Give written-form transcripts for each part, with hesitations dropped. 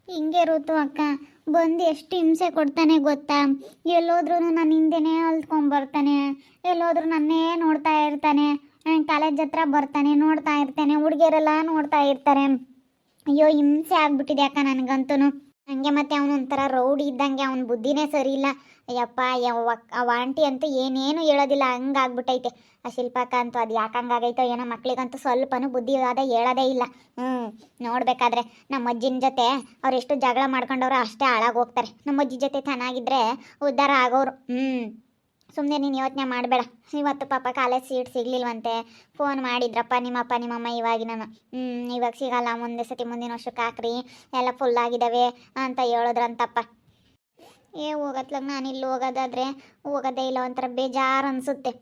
ಹಿಂಗೆ ಋತು ಅಕ್ಕ ಬಂದು ಎಷ್ಟು ಹಿಂಸೆ ಕೊಡ್ತಾನೆ ಗೊತ್ತಾ. ಎಲ್ಲೋದ್ರೂ ನನ್ನ ಹಿಂದೆನೇ ಅಲ್ತ್ಕೊಂಡ್ಬರ್ತಾನೆ, ಎಲ್ಲೋದ್ರೂ ನನ್ನೇ ನೋಡ್ತಾ ಇರ್ತಾನೆ. ಕಾಲೇಜ್ ಹತ್ರ ಬರ್ತಾನೆ, ನೋಡ್ತಾ ಇರ್ತಾನೆ, ಹುಡುಗಿಯರೆಲ್ಲ ನೋಡ್ತಾ ಇರ್ತಾರೆ. ಅಯ್ಯೋ ಹಿಂಸೆ ಆಗ್ಬಿಟ್ಟಿದೆ ಅಕ್ಕ ನನಗಂತೂ. ಹಂಗೆ ಮತ್ತೆ ಅವನು ಒಂಥರ ರೌಡಿ ಇದ್ದಂಗೆ, ಅವನ ಬುದ್ಧಿನೇ ಸರಿ ಇಲ್ಲ. ಅಯ್ಯಪ್ಪ ಅವ ಆಂಟಿ ಅಂತೂ ಏನೇನು ಹೇಳೋದಿಲ್ಲ, ಹಂಗಾಗ್ಬಿಟ್ಟೈತೆ. ಆ ಶಿಲ್ಪಕ್ಕ ಅಂತೂ ಅದು ಯಾಕೆ ಹಂಗಾಗೈತೋ ಏನೋ, ಮಕ್ಳಿಗಂತೂ ಸ್ವಲ್ಪನೂ ಬುದ್ಧಿ ಹೇಳೋದೇ ಇಲ್ಲ. ನೋಡ್ಬೇಕಾದ್ರೆ ನಮ್ಮ ಅಜ್ಜಿನ ಜೊತೆ ಅವ್ರು ಎಷ್ಟು ಜಗಳ ಮಾಡ್ಕೊಂಡವ್ರು ಅಷ್ಟೇ ಹಾಳಾಗೋಗ್ತಾರೆ. ನಮ್ಮ ಅಜ್ಜಿ ಜೊತೆ ಚೆನ್ನಾಗಿದ್ರೆ ಉದ್ಧಾರ ಆಗೋರು. ಸುಮ್ಮನೆ ನೀನು ಯೋಚನೆ ಮಾಡಬೇಡ. ಇವತ್ತು ಪಾಪ ಕಾಲೇಜ್ ಸೀಟ್ ಸಿಗ್ಲಿಲ್ವಂತೆ, ಫೋನ್ ಮಾಡಿದ್ರಪ್ಪ ನಿಮ್ಮಪ್ಪ ನಿಮ್ಮಮ್ಮ. ಇವಾಗ ಸಿಗಲ್ಲ, ಮುಂದೆ ಸತಿ ಮುಂದಿನ ವರ್ಷಕ್ಕೆ ಹಾಕ್ರಿ, ಎಲ್ಲ ಫುಲ್ ಆಗಿದ್ದಾವೆ ಅಂತ ಹೇಳಿದ್ರಂತಪ್ಪ. ಹೋಗತ್ಲಾಗ ನಾನು ಇಲ್ಲಿ ಹೋಗೋದಾದ್ರೆ ಹೋಗೋದೇ ಇಲ್ಲ, ಒಂಥರ ಬೇಜಾರು ಅನಿಸುತ್ತೆ.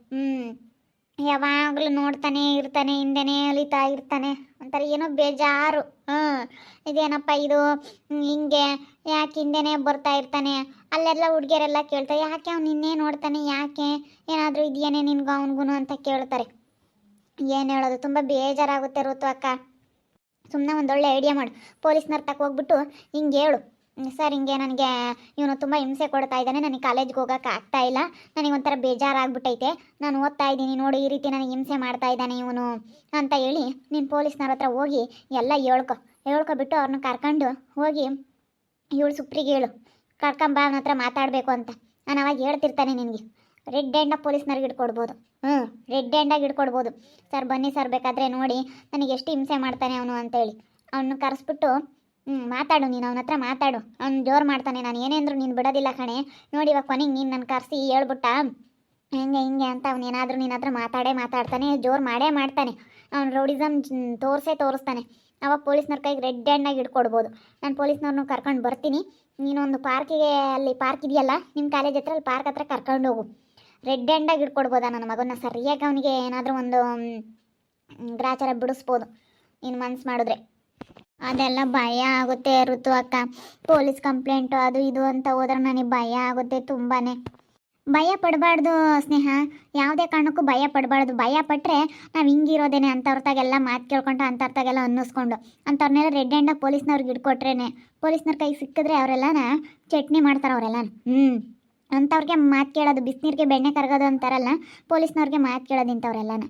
ಯಾವಾಗಲೂ ನೋಡ್ತಾನೆ ಇರ್ತಾನೆ, ಹಿಂದೆನೇ ಅಲಿತಾ ಇರ್ತಾನೆ, ಒಂಥರ ಏನೋ ಬೇಜಾರು. ಇದೇನಪ್ಪ ಇದು ಹಿಂಗೆ, ಯಾಕೆ ಹಿಂದೆನೇ ಬರ್ತಾ ಇರ್ತಾನೆ. ಅಲ್ಲೆಲ್ಲ ಹುಡುಗಿಯರೆಲ್ಲ ಕೇಳ್ತಾರೆ, ಯಾಕೆ ಅವ್ನು ನಿನ್ನೆ ನೋಡ್ತಾನೆ, ಯಾಕೆ ಏನಾದರೂ ಇದೆಯೇನೆ ನಿನ್ಗೂ ಅವನಿಗೂ ಅಂತ ಕೇಳ್ತಾರೆ. ಏನು ಹೇಳೋದು, ತುಂಬ ಬೇಜಾರಾಗುತ್ತೆ ಋತು ಅಕ್ಕ. ಸುಮ್ಮನೆ ಒಂದೊಳ್ಳೆ ಐಡಿಯಾ ಮಾಡು, ಪೊಲೀಸ್ನವ್ರ ತಕ್ಕ ಹೋಗ್ಬಿಟ್ಟು ಹಿಂಗೆ ಹೇಳು, ಸರ್ ಹಿಂಗೆ ನನಗೆ ಇವನು ತುಂಬ ಹಿಂಸೆ ಕೊಡ್ತಾ ಇದ್ದಾನೆ, ನನಗೆ ಕಾಲೇಜ್ಗೆ ಹೋಗೋಕೆ ಆಗ್ತಾ ಇಲ್ಲ, ನನಗೆ ಒಂಥರ ಬೇಜಾರಾಗ್ಬಿಟ್ಟೈತೆ, ನಾನು ಓದ್ತಾ ಇದ್ದೀನಿ ನೋಡಿ, ಈ ರೀತಿ ನನಗೆ ಹಿಂಸೆ ಮಾಡ್ತಾ ಇದ್ದಾನೆ ಇವನು ಅಂತ ಹೇಳಿ ನೀನು ಪೊಲೀಸ್ನವ್ರ ಹತ್ರ ಹೋಗಿ ಎಲ್ಲ ಹೇಳ್ಕೊಬಿಟ್ಟು ಅವ್ರನ್ನ ಕರ್ಕೊಂಡು ಹೋಗಿ ಇವಳು ಸುಪ್ರಿಗೆ ಹೇಳು, ಕರ್ಕೊಂಬ ಅವನ ಹತ್ರ ಮಾತಾಡಬೇಕು ಅಂತ. ನಾನು ಅವಾಗ ಹೇಳ್ತಿರ್ತಾನೆ ನಿನಗೆ. ರೆಡ್ ಹ್ಯಾಂಡಾಗಿ ಪೊಲೀಸ್ನವ್ರಿಗೆ ಹಿಡ್ಕೊಡ್ಬೋದು. ರೆಡ್ ಹ್ಯಾಂಡಾಗಿ ಹಿಡ್ಕೊಡ್ಬೋದು. ಸರ್ ಬನ್ನಿ ಸರ್, ಬೇಕಾದರೆ ನೋಡಿ ನನಗೆ ಎಷ್ಟು ಹಿಂಸೆ ಮಾಡ್ತಾನೆ ಅವನು ಅಂತೇಳಿ ಅವನು ಕರೆಸ್ಬಿಟ್ಟು ಮಾತಾಡು, ನೀನು ಅವನ ಹತ್ರ ಮಾತಾಡು. ಅವ್ನು ಜೋರು ಮಾಡ್ತಾನೆ, ನಾನು ಏನೇ ಅಂದರೂ ನೀನು ಬಿಡೋದಿಲ್ಲ ಕಣೆ. ನೋಡಿ ಇವಾಗ ಕೊನೆಗೆ ನೀನು ನನ್ನ ಕರೆಸಿ ಹೇಳ್ಬಿಟ್ಟ ಹಿಂಗೆ ಹಿಂಗೆ ಅಂತ ಅವನೇನಾದರೂ ನಿನ್ನ ಹತ್ರ ಮಾತಾಡ್ತಾನೆ, ಜೋರು ಮಾಡೇ ಮಾಡ್ತಾನೆ. ಅವ್ನು ರೌಡಿಸಮ್ ತೋರಿಸ್ತಾನೆ. ಅವಾಗ ಪೊಲೀಸ್ನವ್ರ ಕೈಗೆ ರೆಡ್ ಹ್ಯಾಂಡಾಗಿ ಹಿಡ್ಕೊಡ್ಬೋದು. ನಾನು ಪೊಲೀಸ್ನವ್ರನ್ನ ಕರ್ಕೊಂಡು ಬರ್ತೀನಿ, ನೀನೊಂದು ಪಾರ್ಕಿಗೆ, ಅಲ್ಲಿ ಪಾರ್ಕ್ ಇದೆಯಲ್ಲ ನಿಮ್ಮ ಕಾಲೇಜ್ ಹತ್ರ, ಅಲ್ಲಿ ಪಾರ್ಕ್ ಹತ್ರ ಕರ್ಕೊಂಡು ಹೋಗು. ರೆಡ್ ಹ್ಯಾಂಡಾಗಿ ಹಿಡ್ಕೊಡ್ಬೋದಾ ನನ್ನ ಮಗನ, ಸರಿಯಾಗಿ ಅವನಿಗೆ ಏನಾದರೂ ಒಂದು ಗ್ರಾಚಾರ ಬಿಡಿಸ್ಬೋದು ನೀನು ಮನ್ಸು ಮಾಡಿದ್ರೆ. ಅದೆಲ್ಲ ಭಯ ಆಗುತ್ತೆ ಋತು ಅಕ್ಕ. ಪೊಲೀಸ್ ಕಂಪ್ಲೇಂಟು ಅದು ಇದು ಅಂತ ಹೋದ್ರೆ ನನಗೆ ಭಯ ಆಗುತ್ತೆ ತುಂಬಾ. ಭಯ ಪಡಬಾರ್ದು ಸ್ನೇಹ, ಯಾವುದೇ ಕಾರಣಕ್ಕೂ ಭಯ ಪಡಬಾರ್ದು. ಭಯ ಪಟ್ಟರೆ ನಾವು ಹಿಂಗಿರೋದೇನೆ, ಅಂಥವ್ರತಾಗೆಲ್ಲ ಮಾತು ಕೇಳ್ಕೊಂಡು ಅಂಥವ್ರತಾಗೆಲ್ಲ ಅನ್ನಿಸ್ಕೊಂಡು ಅಂಥವ್ರನ್ನೆಲ್ಲ ರೆಡ್ ಹ್ಯಾಂಡಾಗಿ ಪೊಲೀಸ್ನವ್ರಿಗೆ ಹಿಡ್ಕೊಟ್ರೇನೆ, ಪೊಲೀಸ್ನವ್ರ ಕೈ ಸಿಕ್ಕಿದ್ರೆ ಅವರೆಲ್ಲನ ಚಟ್ನಿ ಮಾಡ್ತಾರೆ ಅವರೆಲ್ಲ. ಅಂಥವ್ರಿಗೆ ಮಾತು ಕೇಳೋದು, ಬಿಸಿನೀರಿಗೆ ಬೆಣ್ಣೆ ಕರಗೋದು ಅಂತಾರಲ್ಲ, ಪೊಲೀಸ್ನವ್ರಿಗೆ ಮಾತು ಕೇಳೋದು ಇಂಥವ್ರೆಲ್ಲನ.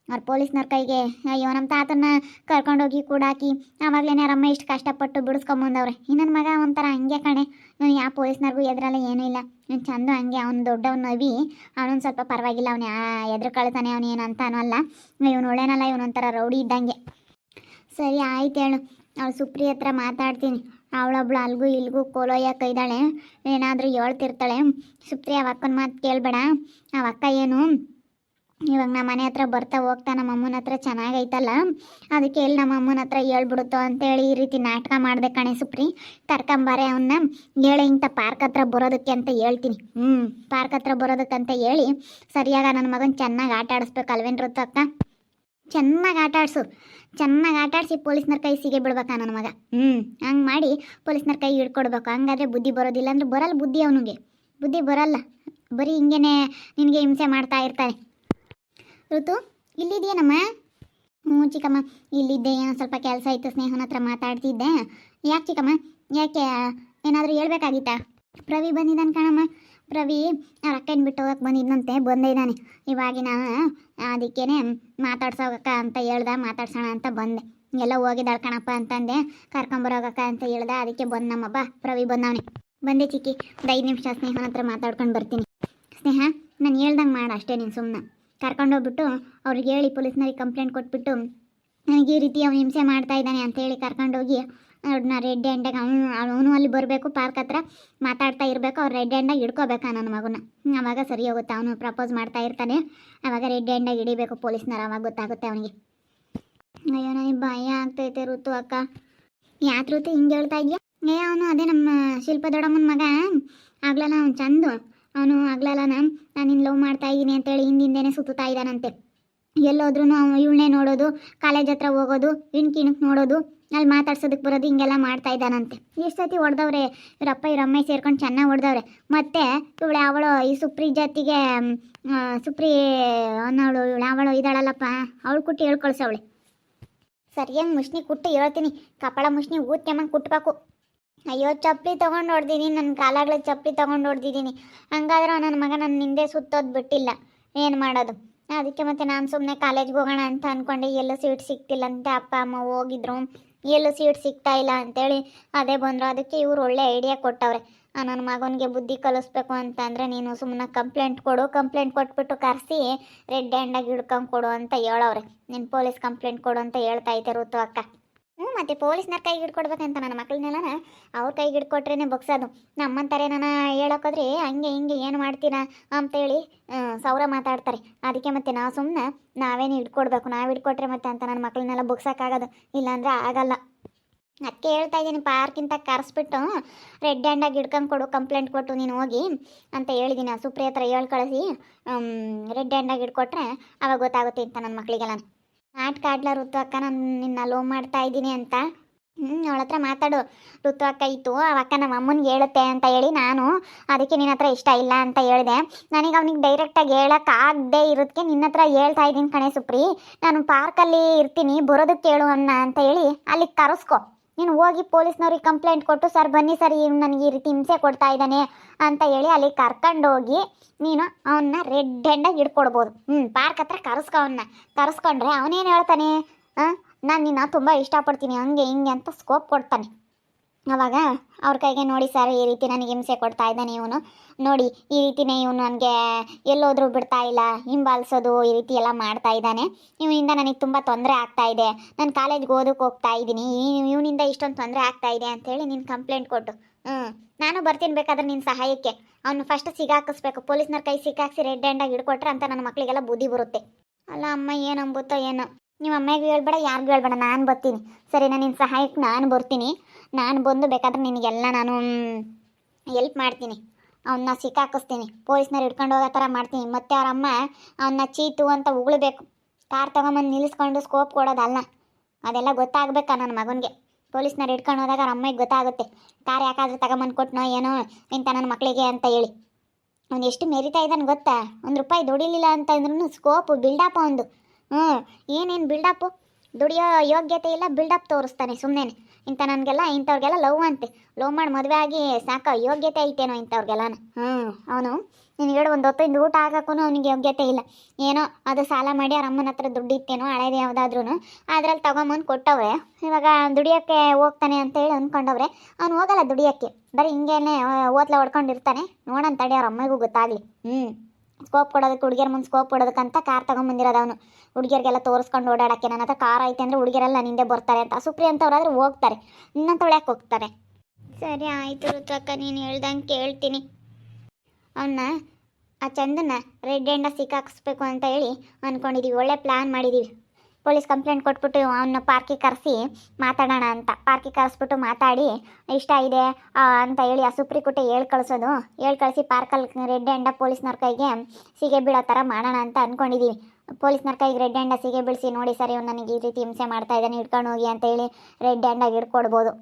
ಅವ್ರು ಪೊಲೀಸ್ನವ್ರ ಕೈಗೆ ಅಯ್ಯೋ ನಮ್ಮ ತಾತನ್ನ ಕರ್ಕೊಂಡೋಗಿ ಕೂಡಾಕಿ ಆವಾಗಲೇ ರಮ್ಮ ಇಷ್ಟು ಕಷ್ಟಪಟ್ಟು ಬಿಡಿಸ್ಕೊಂಬಂದವ್ರೆ. ಇನ್ನೊಂದು ಮಗ ಒಂಥರ ಹಂಗೆ ಕಣೆ, ಯಾವ ಪೊಲೀಸ್ನವ್ರಿಗೂ ಎದುರಲ್ಲ ಏನೂ ಇಲ್ಲ, ಚಂದ ಹಂಗೆ. ಅವ್ನು ದೊಡ್ಡವ್ನು ನವಿ, ಅವನೊಂದು ಸ್ವಲ್ಪ ಪರವಾಗಿಲ್ಲ, ಅವನು ಎದುರು ಕಳ್ತಾನೆ, ಅವನು ಏನು ಅಂತ ಅನ್ನೋಲ್ಲ. ಇವನು ಒಳ್ಳೆನಲ್ಲ, ಇವನೊಂಥರ ರೌಡಿ ಇದ್ದಂಗೆ. ಸರಿ ಆಯ್ತು ಹೇಳು, ಅವಳು ಸುಪ್ರಿ ಹತ್ರ ಮಾತಾಡ್ತೀನಿ. ಅವಳೊಬ್ಳು ಅಲ್ಗೂ ಇಲ್ಗೂ ಕೋಲೋಯ್ಯಕ್ಕೆ ಇದ್ದಾಳೆ, ಏನಾದರೂ ಹೇಳ್ತಿರ್ತಾಳೆ. ಸುಪ್ರಿ ಆ ಅಕ್ಕನ ಮಾತು ಕೇಳಬೇಡ. ಆ ಅಕ್ಕ ಏನು ಇವಾಗ ನಮ್ಮ ಮನೆ ಹತ್ರ ಬರ್ತಾ ಹೋಗ್ತಾ ನಮ್ಮ ಅಮ್ಮನ ಹತ್ರ ಚೆನ್ನಾಗೈತಲ್ಲ, ಅದಕ್ಕೆ ಎಲ್ಲಿ ನಮ್ಮ ಅಮ್ಮನ ಹತ್ರ ಹೇಳ್ಬಿಡುತ್ತೋ ಅಂತೇಳಿ ಈ ರೀತಿ ನಾಟಕ ಮಾಡಿದೆ ಕಣೆ ಸುಪ್ರಿ. ಕರ್ಕೊಂಬಾರೆ ಅವನ್ನ, ಹೇಳಿ ಇಂಥ ಪಾರ್ಕ್ ಹತ್ರ ಬರೋದಕ್ಕೆ ಅಂತ ಹೇಳ್ತೀನಿ. ಪಾರ್ಕ್ ಹತ್ರ ಬರೋದಕ್ಕಂತ ಹೇಳಿ ಸರಿಯಾಗ ನನ್ನ ಮಗನ ಚೆನ್ನಾಗಿ ಆಟ ಆಡಿಸ್ಬೇಕು ಅಲ್ವೇನ್ರತ್ತು ಅಕ್ಕ. ಚೆನ್ನಾಗಿ ಆಟಾಡಿಸಿ ಪೊಲೀಸ್ನವ್ರ ಕೈ ಸಿಗೆ ಬಿಡ್ಬೇಕಾ ನನ್ನ ಮಗ. ಹಂಗೆ ಮಾಡಿ ಪೊಲೀಸ್ನವ್ರ ಕೈ ಹಿಡ್ಕೊಡ್ಬೇಕು. ಹಂಗಾದ್ರೆ ಬುದ್ಧಿ ಬರೋದಿಲ್ಲ, ಅಂದ್ರೆ ಬರಲ್ಲ ಬುದ್ಧಿ, ಅವನಿಗೆ ಬುದ್ಧಿ ಬರಲ್ಲ. ಬರೀ ಹಿಂಗೇನೆ ನಿನಗೆ ಹಿಂಸೆ ಮಾಡ್ತಾ ಇರ್ತಾರೆ. ಋತು ಇಲ್ಲಿದೆಯೇನಮ್ಮ? ಚಿಕ್ಕಮ್ಮ ಇಲ್ಲಿದ್ದೆ, ಏನೋ ಸ್ವಲ್ಪ ಕೆಲಸ ಇತ್ತು, ಸ್ನೇಹನ ಹತ್ರ ಮಾತಾಡ್ತಿದ್ದೆ. ಯಾಕೆ ಚಿಕ್ಕಮ್ಮ, ಯಾಕೆ ಏನಾದರೂ ಹೇಳ್ಬೇಕಾಗಿತ್ತಾ? ಪ್ರವಿ ಬಂದಿದ್ದಾನೆ ಕಣಮ್ಮ. ಪ್ರವಿ ಅವ್ರ ಅಕ್ಕನ ಬಿಟ್ಟು ಹೋಗಕ್ಕೆ ಬಂದಿದ್ದಾನೆ ಇವಾಗಿನ. ಅದಕ್ಕೇನೆ ಮಾತಾಡ್ಸೋಗಕ್ಕ ಅಂತ ಹೇಳ್ದ, ಮಾತಾಡ್ಸೋಣ ಅಂತ ಬಂದೆ. ಎಲ್ಲ ಹೋಗಿದ್ದಾಳೆ ಕಣಪ್ಪ ಅಂತಂದೆ, ಕರ್ಕೊಂಬರೋಗಕ್ಕ ಅಂತ ಹೇಳ್ದ, ಅದಕ್ಕೆ ಬಂದಮ್ಮಪ್ಪ. ಪ್ರವಿ ಬಂದವನೆ. ಬಂದೆ ಚಿಕ್ಕಿ, ಒಂದು 5 ನಿಮಿಷ ಸ್ನೇಹನ ಹತ್ರ ಮಾತಾಡ್ಕೊಂಡು ಬರ್ತೀನಿ. ಸ್ನೇಹ ನಾನು ಹೇಳ್ದಂಗೆ ಮಾಡು ಅಷ್ಟೇ, ನೀನು ಸುಮ್ಮನೆ ಕರ್ಕೊಂಡೋಗ್ಬಿಟ್ಟು ಅವ್ರಿಗೆ ಹೇಳಿ, ಪೊಲೀಸ್ನವ್ರಿಗೆ ಕಂಪ್ಲೇಂಟ್ ಕೊಟ್ಬಿಟ್ಟು ನನಗೆ ಈ ರೀತಿ ಅವನು ಹಿಂಸೆ ಮಾಡ್ತಾ ಇದ್ದಾನೆ ಅಂತೇಳಿ ಕರ್ಕೊಂಡೋಗಿ ಅವ್ರನ್ನ ರೆಡ್ ಹ್ಯಾಂಡಾಗಿ ಅವನು ಅಲ್ಲಿ ಬರಬೇಕು, ಪಾರ್ಕ್ ಹತ್ರ ಮಾತಾಡ್ತಾ ಇರಬೇಕು. ಅವ್ರು ರೆಡ್ ಹ್ಯಾಂಡಾಗಿ ಹಿಡ್ಕೋಬೇಕಾ ನನ್ನ ಮಗನ. ಆವಾಗ ಸರಿ ಹೋಗುತ್ತೆ. ಅವನು ಪ್ರಪೋಸ್ ಮಾಡ್ತಾ ಇರ್ತಾನೆ, ಆವಾಗ ರೆಡ್ ಹ್ಯಾಂಡಾಗಿ ಹಿಡಿಬೇಕು ಪೊಲೀಸ್ನವ್ರು, ಆವಾಗ ಗೊತ್ತಾಗುತ್ತೆ ಅವನಿಗೆ. ಅಯ್ಯೋ ನನಗೆ ಭಯ ಆಗ್ತೈತೆ ಋತು ಅಕ್ಕ. ಯಾಕೆ ಋತು ಹಿಂಗೆ ಹೇಳ್ತಾ ಇದೆಯಾ? ಅವನು ಅದೇ ನಮ್ಮ ಶಿಲ್ಪ ದೊಡ್ಡಮ್ಮನ ಮಗ ಆಗ್ಲಲ್ಲ, ಅವ್ನು ಚಂದು. ಅವನು ಆಗ್ಲಲ್ಲ ನಾನು ನಿನ್ನ ಲವ್ ಮಾಡ್ತಾ ಇದ್ದೀನಿ ಅಂತೇಳಿ ಹಿಂದಿಂದೇನೆ ಸುತ್ತಾ ಇದ್ದಾನಂತೆ. ಎಲ್ಲೋದ್ರೂ ಇವಳನ್ನೇ ನೋಡೋದು, ಕಾಲೇಜ್ ಹತ್ರ ಹೋಗೋದು, ಇಣ್ಕಿಣಕ್ಕೆ ನೋಡೋದು, ಅಲ್ಲಿ ಮಾತಾಡ್ಸೋದಕ್ಕೆ ಬರೋದು, ಹಿಂಗೆಲ್ಲ ಮಾಡ್ತಾ ಇದ್ದಾನಂತೆ. ಎಷ್ಟು ಸತಿ ಹೊಡೆದವ್ರೆ ಇವರಪ್ಪ ಇವರಮ್ಮ ಸೇರ್ಕೊಂಡು, ಚೆನ್ನಾಗಿ ಹೊಡೆದವ್ರೆ. ಮತ್ತು ಅವಳು ಈ ಸುಪ್ರಿ ಜೊತೆಗೆ ಸುಪ್ರಿ ಅನ್ನೋಳು, ಅವಳು ಇದ್ದಾಳಲ್ಲಪ್ಪ, ಅವಳು ಕುಟ್ಟಿ ಹೇಳ್ಕೊಳ್ಸವಳೆ. ಸರಿಯಾಗಿ ಮುಷ್ಣಿ ಕುಟ್ಟು ಹೇಳ್ತೀನಿ, ಕಪಾಳ ಮುಷ್ಣಿ ಊದ್ಕೆಮ್ಮಂಗೆ ಕುಟ್ಬೇಕು. ಅಯ್ಯೋ ಚಪ್ಪಲಿ ತೊಗೊಂಡು ಹೊಡ್ದಿದ್ದೀನಿ, ನನ್ನ ಕಾಲಾಗ್ಲ ಚಪ್ಪಲಿ ತೊಗೊಂಡು ಹೊಡ್ದಿದ್ದೀನಿ. ಹಂಗಾದ್ರೆ ನನ್ನ ಮಗ ನನ್ನ ಹಿಂದೆ ಸುತ್ತೋದು ಬಿಟ್ಟಿಲ್ಲ, ಏನು ಮಾಡೋದು. ಅದಕ್ಕೆ ಮತ್ತೆ ನಾನು ಸುಮ್ಮನೆ ಕಾಲೇಜ್ಗೆ ಹೋಗೋಣ ಅಂತ ಅಂದ್ಕೊಂಡೆ. ಎಲ್ಲೂ ಸೀಟ್ ಸಿಗ್ತಿಲ್ಲಂತೆ, ಅಪ್ಪ ಅಮ್ಮ ಹೋಗಿದ್ರು, ಎಲ್ಲೂ ಸೀಟ್ ಸಿಗ್ತಾ ಇಲ್ಲ ಅಂತೇಳಿ ಅದೇ ಬಂದರು. ಅದಕ್ಕೆ ಇವ್ರು ಒಳ್ಳೆ ಐಡಿಯಾ ಕೊಟ್ಟವ್ರೆ. ನನ್ನ ಮಗನಿಗೆ ಬುದ್ಧಿ ಕಲಿಸ್ಬೇಕು ಅಂತಂದರೆ ನೀನು ಸುಮ್ಮನೆ ಕಂಪ್ಲೇಂಟ್ ಕೊಡು, ಕಂಪ್ಲೇಂಟ್ ಕೊಟ್ಬಿಟ್ಟು ಕರೆಸಿ ರೆಡ್ ಹ್ಯಾಂಡಾಗಿ ಹಿಡ್ಕೊಂಡು ಕೊಡು ಅಂತ ಹೇಳವ್ರೆ. ನೀನು ಪೊಲೀಸ್ ಕಂಪ್ಲೇಂಟ್ ಕೊಡು ಅಂತ ಹೇಳ್ತಾ ಐತೆ ಋತು ಅಕ್ಕ. ಮತ್ತು ಪೊಲೀಸ್ನವ್ರ ಕೈಗೆ ಹಿಡ್ಕೊಡ್ಬೇಕಂತ ನನ್ನ ಮಕ್ಕಳನ್ನೆಲ್ಲ ಅವ್ರ ಕೈಗೆ ಹಿಡ್ಕೊಟ್ರೇ ಬಗ್ಸೋದು. ನಮ್ಮಂತಾರೆ ನಾನು ಹೇಳೋಕೋದ್ರೆ ಹಂಗೆ ಹಿಂಗೆ ಏನು ಮಾಡ್ತೀರಾ ಅಂತೇಳಿ ಸೌರ ಮಾತಾಡ್ತಾರೆ. ಅದಕ್ಕೆ ಮತ್ತೆ ನಾವು ಸುಮ್ಮನೆ ನಾವೇನು ಹಿಡ್ಕೊಡ್ಬೇಕು, ನಾವು ಹಿಡ್ಕೊಟ್ರೆ ಮತ್ತೆ ಅಂತ ನನ್ನ ಮಕ್ಕಳನ್ನೆಲ್ಲ ಬಗ್ಸೋಕ್ಕಾಗೋದು, ಇಲ್ಲಾಂದರೆ ಆಗಲ್ಲ. ಅದಕ್ಕೆ ಹೇಳ್ತಾ ಇದ್ದೀನಿ, ಪಾರ್ಕಿಂತ ಕರೆಸ್ಬಿಟ್ಟು ರೆಡ್ ಹ್ಯಾಂಡಾಗಿ ಹಿಡ್ಕೊಂಡು ಕೊಡು, ಕಂಪ್ಲೇಂಟ್ ಕೊಟ್ಟು ನೀನು ಹೋಗಿ ಅಂತ ಹೇಳಿದ್ದೀನಿ. ಆ ಸುಪ್ರಿಯ ಹತ್ರ ಹೇಳಿ ಕಳಿಸಿ ರೆಡ್ ಹ್ಯಾಂಡಾಗಿ ಹಿಡ್ಕೊಟ್ರೆ ಅವಾಗ ಗೊತ್ತಾಗುತ್ತೆ ಅಂತ ನನ್ನ ಮಕ್ಕಳಿಗೆಲ್ಲ. ನಾಟಕ ಆಡ್ಲ ಋತು ಅಕ್ಕ, ನಾನು ನಿನ್ನ ಲವ್ ಮಾಡ್ತಾ ಇದ್ದೀನಿ ಅಂತ. ಅವಳ ಹತ್ರ ಮಾತಾಡು. ಋತು ಅಕ್ಕ ಇತ್ತು ಆ ಅಕ್ಕ ನಮ್ಮ ಅಮ್ಮನಿಗೆ ಹೇಳುತ್ತೆ ಅಂತ ಹೇಳಿ ನಾನು ಅದಕ್ಕೆ ನಿನ್ನ ಹತ್ರ ಇಷ್ಟ ಇಲ್ಲ ಅಂತ ಹೇಳಿದೆ. ನನಗೆ ಅವನಿಗೆ ಡೈರೆಕ್ಟಾಗಿ ಹೇಳೋಕ್ಕಾಗದೆ ಇರೋದಕ್ಕೆ ನಿನ್ನ ಹತ್ರ ಹೇಳ್ತಾ ಇದ್ದೀನಿ ಕಣೆ ಸುಪ್ರಿ. ನಾನು ಪಾರ್ಕಲ್ಲಿ ಇರ್ತೀನಿ, ಬರೋದಕ್ಕೆ ಹೇಳು ಅನ್ನ ಅಂತ ಹೇಳಿ ಅಲ್ಲಿಗೆ ಕರೆಸ್ಕೊ. ನೀನು ಹೋಗಿ ಪೊಲೀಸ್ನವ್ರಿಗೆ ಕಂಪ್ಲೇಂಟ್ ಕೊಟ್ಟು, ಸರ್ ಬನ್ನಿ ಸರ್ ನನಗೆ ಈ ರೀತಿ ಹಿಂಸೆ ಕೊಡ್ತಾ ಇದ್ದಾನೆ ಅಂತ ಹೇಳಿ ಅಲ್ಲಿಗೆ ಕರ್ಕೊಂಡೋಗಿ ನೀನು ಅವನ್ನ ರೆಡ್ ಹ್ಯಾಂಡಾಗಿ ಹಿಡ್ಕೊಡ್ಬೋದು. ಪಾರ್ಕ್ ಹತ್ರ ಅವನ್ನ ಕರೆಸ್ಕೊಂಡ್ರೆ ಅವನೇನು ಹೇಳ್ತಾನೆ, ನಾನು ನಿನ್ನ ತುಂಬ ಇಷ್ಟಪಡ್ತೀನಿ ಹಂಗೆ ಹಿಂಗೆ ಅಂತ ಸ್ಕೋಪ್ ಕೊಡ್ತಾನೆ. ಆವಾಗ ಅವ್ರ ಕೈಗೆ ನೋಡಿ ಸರ್ ಈ ರೀತಿ ನನಗೆ ಹಿಂಸೆ ಕೊಡ್ತಾ ಇದ್ದಾನೆ ಇವನು, ನೋಡಿ ಈ ರೀತಿನೇ ಇವನು ನನಗೆ ಎಲ್ಲೋದ್ರೂ ಬಿಡ್ತಾ ಇಲ್ಲ, ಹಿಂಬಾಲಿಸೋದು ಈ ರೀತಿ ಎಲ್ಲ ಮಾಡ್ತಾ ಇದ್ದಾನೆ, ಇವನಿಂದ ನನಗೆ ತುಂಬ ತೊಂದರೆ ಆಗ್ತಾ ಇದೆ, ನಾನು ಕಾಲೇಜ್ಗೆ ಓದಕ್ಕೆ ಹೋಗ್ತಾ ಇದ್ದೀನಿ, ಇವನಿಂದ ಇಷ್ಟೊಂದು ತೊಂದರೆ ಆಗ್ತಾ ಇದೆ ಅಂಥೇಳಿ ನೀನು ಕಂಪ್ಲೇಂಟ್ ಕೊಟ್ಟು ನಾನು ಬರ್ತೀನಿ ಬೇಕಾದ್ರೆ ನಿನ್ನ ಸಹಾಯಕ್ಕೆ. ಅವನು ಫಸ್ಟ್ ಸಿಗಾಕಿಸ್ಬೇಕು, ಪೊಲೀಸ್ನವ್ರ ಕೈ ಸಿಕ್ಕಾಕ್ಸಿ ರೆಡ್ ಹ್ಯಾಂಡಾಗಿ ಹಿಡ್ಕೊಟ್ರೆ ಅಂತ ನನ್ನ ಮಕ್ಕಳಿಗೆಲ್ಲ ಬುದ್ಧಿ ಬರುತ್ತೆ. ಅಲ್ಲ ಅಮ್ಮ ಏನು ಅಂಬುತ್ತೋ ಏನೋ, ನಿಮ್ಮ ಅಮ್ಮಗೆ ಹೇಳ್ಬೇಡ, ಯಾರಿಗೂ ಹೇಳ್ಬೇಡ, ನಾನು ಬರ್ತೀನಿ ಸರಿನಾ, ನಿನ್ನ ಸಹಾಯಕ್ಕೆ ನಾನು ಬರ್ತೀನಿ. ನಾನು ಬಂದು ಬೇಕಾದ್ರೆ ನಿನಗೆಲ್ಲ ನಾನು ಎಲ್ಪ್ ಮಾಡ್ತೀನಿ, ಅವನ್ನ ಸಿಕ್ಕಾಕಿಸ್ತೀನಿ, ಪೊಲೀಸ್ನವ್ರು ಹಿಡ್ಕೊಂಡು ಹೋಗೋ ಥರ ಮಾಡ್ತೀನಿ. ಮತ್ತು ಅವ್ರ ಅಮ್ಮ ಅವನ್ನ ಚೀತು ಅಂತ ಉಗುಳಬೇಕು, ಕಾರ್ ತೊಗೊಂಬಂದು ನಿಲ್ಲಿಸ್ಕೊಂಡು ಸ್ಕೋಪ್ ಕೊಡೋದಲ್ಲ, ಅದೆಲ್ಲ ಗೊತ್ತಾಗಬೇಕಾ ನನ್ನ ಮಗನಿಗೆ. ಪೊಲೀಸ್ನವ್ರು ಹಿಡ್ಕೊಂಡು ಹೋದಾಗ ಅವ್ರ ಅಮ್ಮಗೆ ಗೊತ್ತಾಗುತ್ತೆ, ಕಾರ್ ಯಾಕಾದ್ರೂ ತಗೊಂಬಂದು ಕೊಟ್ಟನೋ ಏನೋ ಇಂಥ ನನ್ನ ಮಕ್ಕಳಿಗೆ ಅಂತ ಹೇಳಿ. ಅವ್ನು ಎಷ್ಟು ಮೆರಿತಾ ಇದ್ದಾನೆ ಗೊತ್ತಾ, ₹1 ದುಡಿಲಿಲ್ಲ ಅಂತಂದ್ರೂ ಸ್ಕೋಪು ಬಿಲ್ಡಪ್ ಒಂದು. ಏನೇನು ಬಿಲ್ಡಪ್ಪು, ದುಡಿಯೋ ಯೋಗ್ಯತೆ ಇಲ್ಲ, ಬಿಲ್ಡಪ್ ತೋರಿಸ್ತಾನೆ ಸುಮ್ಮನೆ. ಇಂಥವ್ರಿಗೆಲ್ಲ ಲವ್ ಮಾಡಿ ಮದುವೆ ಆಗಿ ಸಾಕೋ ಯೋಗ್ಯತೆ ಐತೇನೋ ಇಂಥವ್ರಿಗೆಲ್ಲ. ಅವನು ನೀನು ಹೇಳು ಒಂದು ಹೊತ್ತಿಂದ ಊಟ ಹಾಕೋಕ್ಕೂ ಅವನಿಗೆ ಯೋಗ್ಯತೆ ಇಲ್ಲ. ಏನೋ ಅದು ಸಾಲ ಮಾಡಿ ಅವ್ರ ಅಮ್ಮನ ಹತ್ರ ದುಡ್ಡು ಇತ್ತೇನೋ ಹಳೇದು ಯಾವುದಾದ್ರೂ ಅದ್ರಲ್ಲಿ ತೊಗೊಂಬಂದು ಕೊಟ್ಟವ್ರೆ. ಇವಾಗ ದುಡಿಯೋಕ್ಕೆ ಹೋಗ್ತಾನೆ ಅಂತೇಳಿ ಅಂದ್ಕೊಂಡವ್ರೆ, ಅವ್ನು ಹೋಗಲ್ಲ ದುಡಿಯೋಕ್ಕೆ, ಬರೀ ಹಿಂಗೇನೆ ಓತ್ಲ ಹೊಡ್ಕೊಂಡಿರ್ತಾನೆ. ನೋಡೋಣ ತಡಿ ಅವ್ರ ಅಮ್ಮಗೂ ಗೊತ್ತಾಗಲಿ. ಸ್ಕೋಪ್ ಕೊಡೋದಕ್ಕೆ, ಹುಡುಗಿಯರ ಮುಂದೆ ಸ್ಕೋಪ್ ಕೊಡೋದಕ್ಕಂತ ಕಾರ್ ತೊಗೊಂಬಂದಿರೋದು ಅವನು, ಹುಡುಗಿಯರಿಗೆಲ್ಲ ತೋರಿಸ್ಕೊಂಡು ಓಡಾಡೋಕ್ಕೆ. ನನ್ನ ಹತ್ರ ಕಾರ್ ಐತೆ ಅಂದರೆ ಹುಡುಗಿಯರೆಲ್ಲ ನಿಂದೆ ಬರ್ತಾರೆ ಅಂತ. ಸುಪ್ರಿ ಅಂತವ್ರಾದ್ರೆ ಹೋಗ್ತಾರೆ, ನಿನ್ನಂತವ್ಳು ಯಾಕೆ ಹೋಗ್ತಾರೆ? ಸರಿ ಆಯಿತು ಋತು ಅಕ್ಕ, ನೀನು ಹೇಳ್ದಂಗೆ ಕೇಳ್ತೀನಿ. ಅವನ್ನ ಆ ಚಂದನ್ನ ರೆಡ್ ಹ್ಯಾಂಡ ಸಿಕ್ಕಾಕಿಸ್ಬೇಕು ಅಂತ ಹೇಳಿ ಅಂದ್ಕೊಂಡಿದ್ದೀವಿ, ಒಳ್ಳೆ ಪ್ಲ್ಯಾನ್ ಮಾಡಿದ್ದೀವಿ. ಪೊಲೀಸ್ ಕಂಪ್ಲೇಂಟ್ ಕೊಟ್ಬಿಟ್ಟು ಅವನ್ನ ಪಾರ್ಕಿಗೆ ಕರೆಸಿ ಮಾತಾಡೋಣ ಅಂತ. ಪಾರ್ಕಿಗೆ ಕರೆಸ್ಬಿಟ್ಟು ಮಾತಾಡಿ ಇಷ್ಟ ಇದೆ ಅಂತ ಹೇಳಿ ಆ ಸುಪ್ರಿ ಕುಟ್ಟೆ ಹೇಳಿ ಕಳಿಸಿ ಪಾರ್ಕಲ್ಲಿ ರೆಡ್ ಹ್ಯಾಂಡ ಪೊಲೀಸ್ನವ್ರ ಕೈಗೆ ಸಿಗೆ ಬೀಳೋ ಥರ ಮಾಡೋಣ ಅಂತ ಅಂದ್ಕೊಂಡಿದ್ದೀವಿ. ಪೊಲೀಸ್ನವ್ರ ಕೈಗೆ ರೆಡ್ ಹ್ಯಾಂಡ ಸಿಗೆ ಬೀಳಿಸಿ, ನೋಡಿ ಸರ್ ಇವ್ನು ನನಗೆ ಈ ರೀತಿ ಹಿಂಸೆ ಮಾಡ್ತಾ ಇದ್ದಾನೆ, ಹಿಡ್ಕೊಂಡು ಹೋಗಿ ಅಂತ ಹೇಳಿ ರೆಡ್ ಹ್ಯಾಂಡಾಗಿ ಹಿಡ್ಕೊಡ್ಬೋದು.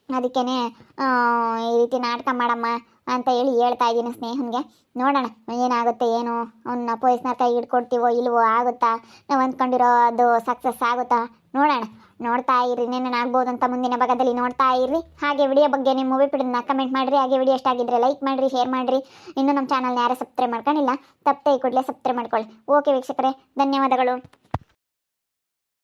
ಅದಕ್ಕೇ ಈ ರೀತಿ ನಾಟಕ ಮಾಡಮ್ಮ ಅಂತ ಹೇಳಿ ಹೇಳ್ತಾ ಇದ್ದೀನಿ ಸ್ನೇಹನ್ಗೆ. ನೋಡೋಣ ಏನಾಗುತ್ತೆ ಏನು, ಅವನ್ನ ಪೊಲೀಸ್ನವ್ರ ಕೈಗೆ ಹಿಡ್ಕೊಡ್ತೀವೋ ಇಲ್ವೋ, ಆಗುತ್ತಾ, ನಾವು ಅಂದ್ಕೊಂಡಿರೋ ಅದು ಸಕ್ಸಸ್ ಆಗುತ್ತಾ ನೋಡೋಣ. ನೋಡ್ತಾ ಇರ್ರಿ, ಏನೇನು ಆಗ್ಬೋದು ಅಂತ ಮುಂದಿನ ಭಾಗದಲ್ಲಿ ನೋಡ್ತಾ ಇರ್ರಿ. ಹಾಗೆ ವಿಡಿಯೋ ಬಗ್ಗೆ ನಿಮ್ಮ ಮೂವಿ ಪಿಡಿನ ಕಮೆಂಟ್ ಮಾಡಿರಿ. ಹಾಗೆ ವಿಡಿಯೋ ಎಷ್ಟಾಗಿದ್ದರೆ ಲೈಕ್ ಮಾಡಿರಿ, ಶೇರ್ ಮಾಡಿರಿ. ಇನ್ನೂ ನಮ್ಮ ಚಾನಲ್ನ ಯಾರೇ ಸಬ್ಸ್ಕ್ರೈಬ್ ಮಾಡ್ಕೊಂಡಿಲ್ಲ ತಪ್ಪದೆ ಈ ಕೂಡಲೇ ಸಬ್ಸ್ಕ್ರೈಬ್ ಮಾಡ್ಕೊಳ್ಳಿ. ಓಕೆ ವೀಕ್ಷಕರೇ, ಧನ್ಯವಾದಗಳು.